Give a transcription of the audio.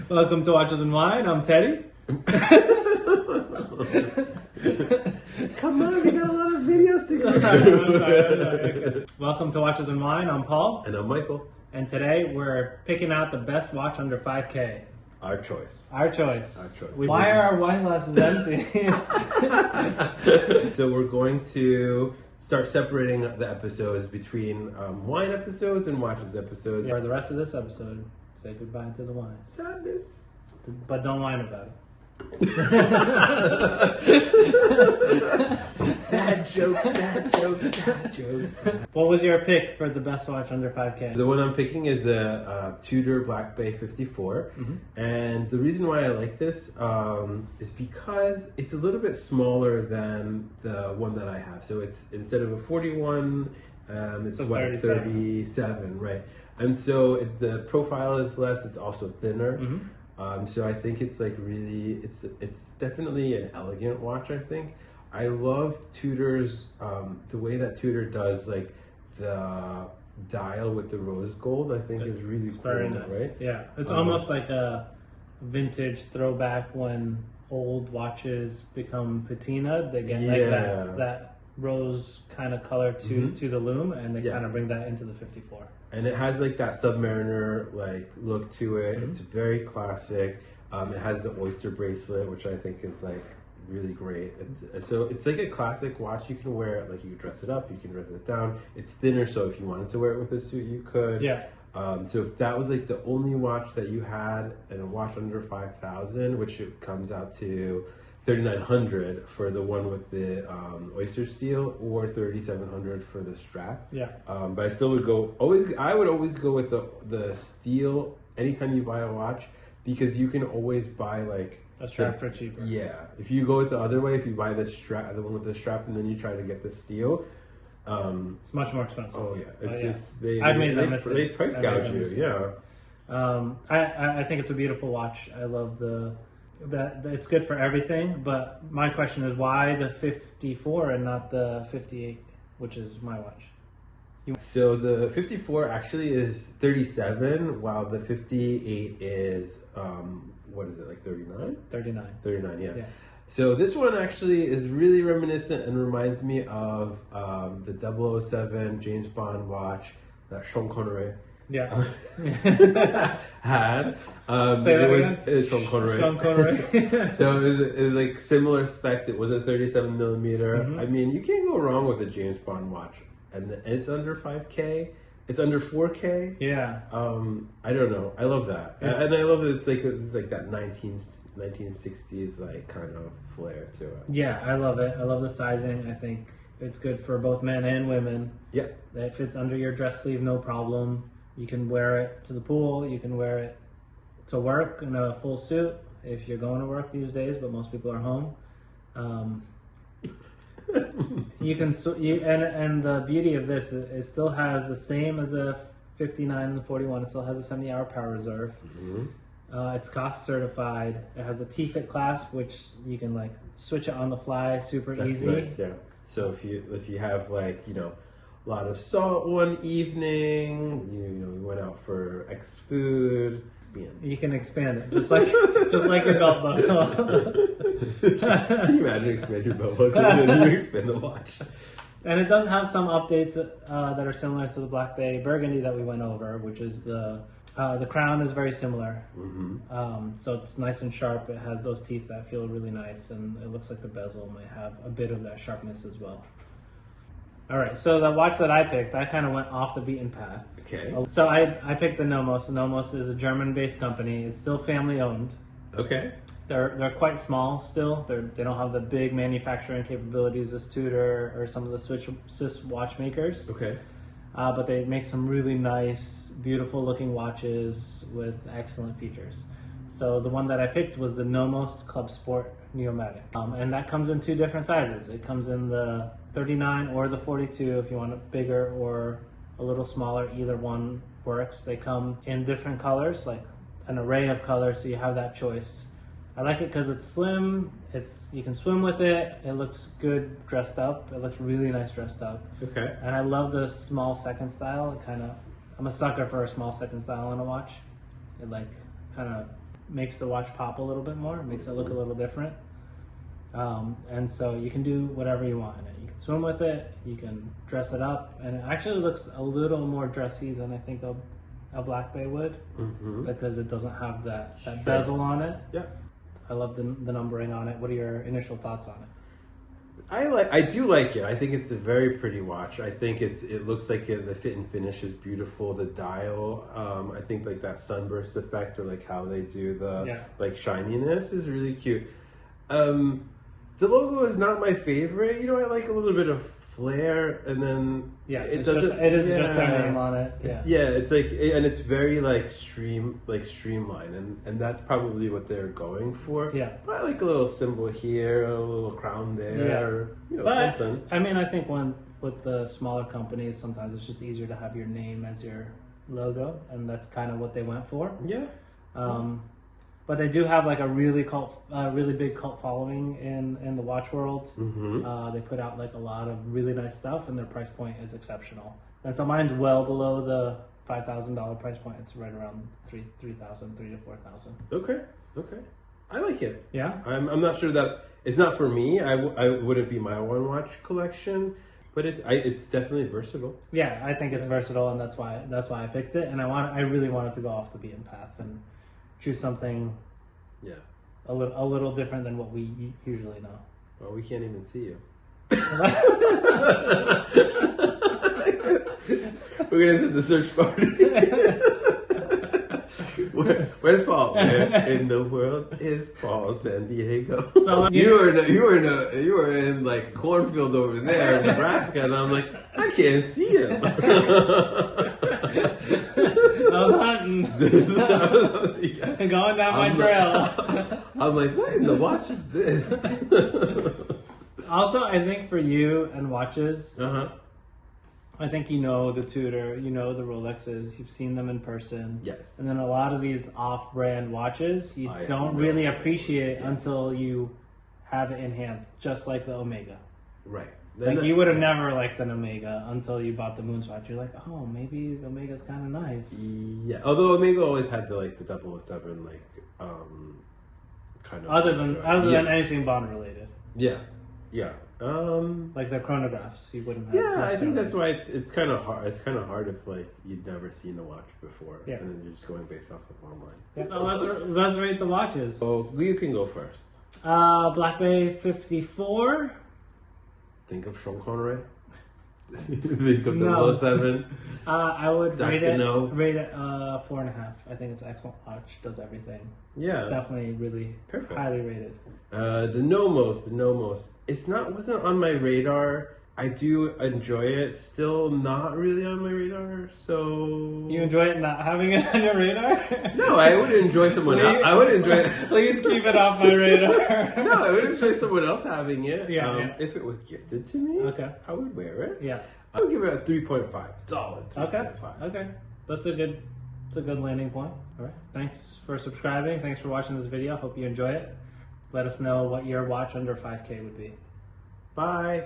Welcome to Watches and Wine. I'm Teddy. Come on, we got a lot of videos to go. I'm sorry. Welcome to Watches and Wine. I'm Paul. And I'm Michael. And today we're picking out the best watch under 5K. Our choice. Our choice. Our choice. Why are our wine glasses empty? So we're going to start separating the episodes between wine episodes and watches episodes. For the rest of this episode, say goodbye to the wine. Sadness. But don't whine about it. Dad jokes. What was your pick for the best watch under 5K? The one I'm picking is the Tudor Black Bay 54. And the reason why I like this is because it's a little bit smaller than the one that I have. So it's, instead of a 41, it's So what, 37, right? And so the profile is less, it's also thinner. So I think it's like really, it's definitely an elegant watch, I think. I love Tudor's, the way that Tudor does like the dial with the rose gold, I think is really cool, very nice. Right? Yeah, it's almost like a vintage throwback when old watches become patina. They get like that rose kind of color to the lume, and they kind of bring that into the 54. And it has like that Submariner like look to it. It's very classic. It has the oyster bracelet, which I think is like really great. So it's like a classic watch. You can wear it, like you can dress it up, you can dress it down. It's thinner, so if you wanted to wear it with a suit, you could. Yeah. So if that was like the only watch that you had, and a watch under 5,000, which it comes out to 3,900 for the one with the oyster steel, or 3,700 for the strap. Yeah. But I still would I would always go with the steel anytime you buy a watch, because you can always buy like a strap for cheaper. Yeah. If you go with the other way, if you buy the one with the strap, and then you try to get the steel, it's much more expensive. Oh yeah. I've made that mistake. They price gouge you. Yeah. I think it's a beautiful watch. I love that it's good for everything, but my question is why the 54 and not the 58, which is my watch? So the 54 actually is 37, while the 58 is what is it, like 39? 39, yeah. So this one actually is really reminiscent and reminds me of the 007 James Bond watch that Sean Connery had. It was Sean Connery. So it was like similar specs. It was a 37 millimeter. I mean, you can't go wrong with a James Bond watch, and it's under 5K. It's under 4K. Yeah. I don't know. I love that, and I love that it's like that 1960s like kind of flair to it. Yeah, I love it. I love the sizing. I think it's good for both men and women. Yeah. It fits under your dress sleeve, no problem. You can wear it to the pool. You can wear it to work in a full suit if you're going to work these days, but most people are home. You can and the beauty of this is it still has the same as a 59 and the 41. It still has a 70-hour power reserve. It's cost certified. It has a T-fit clasp, which you can like switch it on the fly, super easy. Nice, yeah. So if you have like a lot of salt one evening, you went out for X food, you can expand it just like your belt buckle. Can you imagine expand your belt buckle and then you expand the watch? And it does have some updates that are similar to the Black Bay Burgundy that we went over, which is the crown is very similar. So it's nice and sharp. It has those teeth that feel really nice, and it looks like the bezel may have a bit of that sharpness as well. All right, so the watch that I picked, I kind of went off the beaten path. Okay. So I picked the Nomos. Nomos is a German-based company. It's still family-owned. Okay. They're quite small still. They don't have the big manufacturing capabilities as Tudor or some of the Swiss watchmakers. Okay. But they make some really nice, beautiful-looking watches with excellent features. So the one that I picked was the Nomos Club Sport Neomatic. And that comes in two different sizes. It comes in the 39 or the 42 if you want it bigger or a little smaller. Either one works. They come in different colors, like an array of colors, so you have that choice. I like it because it's slim. You can swim with it. It looks good dressed up. It looks really nice dressed up. Okay. And I love the small second style. I'm a sucker for a small second style on a watch. kind of makes the watch pop a little bit more, makes it look a little different. And so you can do whatever you want in it. You can swim with it, you can dress it up, and it actually looks a little more dressy than I think a Black Bay would, because it doesn't have that bezel on it. Yeah. I love the numbering on it. What are your initial thoughts on it? I do like it. I think it's a very pretty watch. I think it looks like the fit and finish is beautiful. The dial, I think like that sunburst effect, or like how they do the like shininess, is really cute. The logo is not my favorite. You know, I like a little bit of flair, and then it is just their name on it. Yeah, it's like, and it's very like streamlined, and that's probably what they're going for. Yeah, but I like a little symbol here, a little crown there, you know, something. I mean, I think with the smaller companies, sometimes it's just easier to have your name as your logo, and that's kind of what they went for. Yeah. But they do have like a really big cult following in the watch world. They put out like a lot of really nice stuff, and their price point is exceptional. And so mine's well below the $5,000 price point. It's right around $3,000 to $4,000. Okay, I like it. Yeah, I'm not sure that it's not for me. I wouldn't be my one watch collection, but it's definitely versatile. Yeah, I think it's versatile, and that's why I picked it. And I really wanted to go off the beaten path and choose something a little different than what we usually know. Well, we can't even see you. We're gonna send the search party. Where's Paul? Where in the world is Paul San Diego? So you were in like cornfield over there in Nebraska, and I'm like, I can't see him. I was hunting. Going down my trail. I'm like, what in the watch is this? Also, I think for you and watches, I think you know the Tudor, you know the Rolexes, you've seen them in person. Yes. And then a lot of these off-brand watches, you don't really appreciate until you have it in hand, just like the Omega. Right. Like you would have never liked an Omega until you bought the Moonswatch. You're like, oh, maybe the Omega's kind of nice. Yeah, although Omega always had the 007 like kind of other than anything Bond related. Yeah. Like the chronographs, you wouldn't have. Yeah, I think that's why it's kind of hard. It's kind of hard if like you'd never seen a watch before, and then you're just going based off of online. Yeah. So let's rate the watches. So you can go first. Black Bay 54. Think of Sean Connery. Think of 007. I would rate it 4.5. I think it's an excellent watch. Does everything. Yeah, definitely really perfect. Highly rated. The Nomos. Wasn't on my radar. I do enjoy it. Still not really on my radar. So you enjoy it not having it on your radar? No, I would enjoy someone else. I would enjoy it. Please keep it off my radar. No, I would enjoy someone else having it. Yeah. If it was gifted to me, I would wear it. Yeah. I would give it a 3.5. Solid 3.5. Okay. That's a good landing point. All right. Thanks for subscribing. Thanks for watching this video. Hope you enjoy it. Let us know what your watch under 5K would be. Bye.